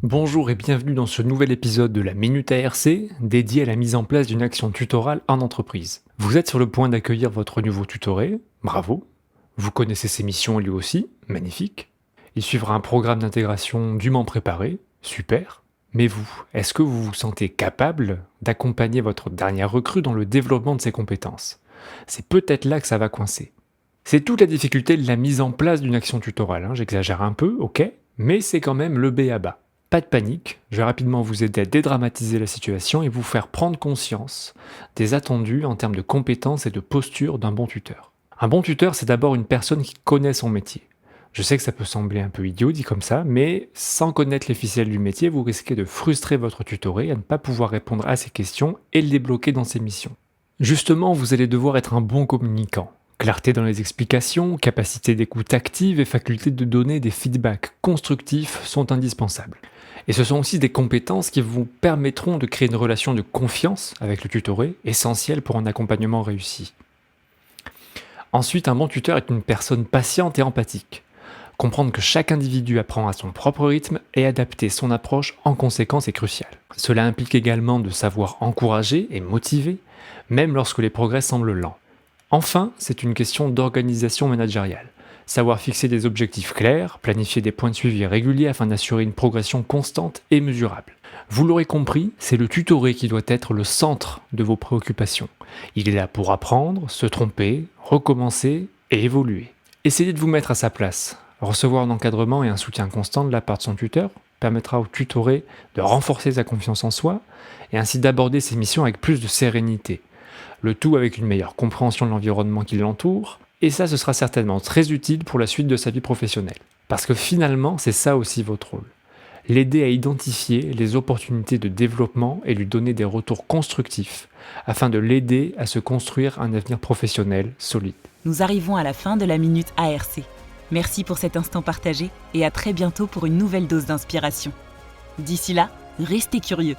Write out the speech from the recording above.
Bonjour et bienvenue dans ce nouvel épisode de la Minute ARC dédié à la mise en place d'une action tutorale en entreprise. Vous êtes sur le point d'accueillir votre nouveau tutoré, bravo. Vous connaissez ses missions lui aussi, magnifique. Il suivra un programme d'intégration dûment préparé, super. Mais vous, est-ce que vous vous sentez capable d'accompagner votre dernière recrue dans le développement de ses compétences? C'est peut-être là que ça va coincer. C'est toute la difficulté de la mise en place d'une action tutorale, j'exagère un peu, ok, mais c'est quand même le b.a.-ba. Pas de panique, je vais rapidement vous aider à dédramatiser la situation et vous faire prendre conscience des attendus en termes de compétences et de posture d'un bon tuteur. Un bon tuteur, c'est d'abord une personne qui connaît son métier. Je sais que ça peut sembler un peu idiot dit comme ça, mais sans connaître les ficelles du métier, vous risquez de frustrer votre tutoré à ne pas pouvoir répondre à ses questions et le débloquer dans ses missions. Justement, vous allez devoir être un bon communicant. Clarté dans les explications, capacité d'écoute active et faculté de donner des feedbacks constructifs sont indispensables. Et ce sont aussi des compétences qui vous permettront de créer une relation de confiance avec le tutoré, essentielle pour un accompagnement réussi. Ensuite, un bon tuteur est une personne patiente et empathique. Comprendre que chaque individu apprend à son propre rythme et adapter son approche en conséquence est crucial. Cela implique également de savoir encourager et motiver, même lorsque les progrès semblent lents. Enfin, c'est une question d'organisation managériale. Savoir fixer des objectifs clairs, planifier des points de suivi réguliers afin d'assurer une progression constante et mesurable. Vous l'aurez compris, c'est le tutoré qui doit être le centre de vos préoccupations. Il est là pour apprendre, se tromper, recommencer et évoluer. Essayez de vous mettre à sa place. Recevoir un encadrement et un soutien constant de la part de son tuteur permettra au tutoré de renforcer sa confiance en soi et ainsi d'aborder ses missions avec plus de sérénité. Le tout avec une meilleure compréhension de l'environnement qui l'entoure, et ça ce sera certainement très utile pour la suite de sa vie professionnelle. Parce que finalement, c'est ça aussi votre rôle. L'aider à identifier les opportunités de développement et lui donner des retours constructifs, afin de l'aider à se construire un avenir professionnel solide. Nous arrivons à la fin de la Minute ARC. Merci pour cet instant partagé et à très bientôt pour une nouvelle dose d'inspiration. D'ici là, restez curieux.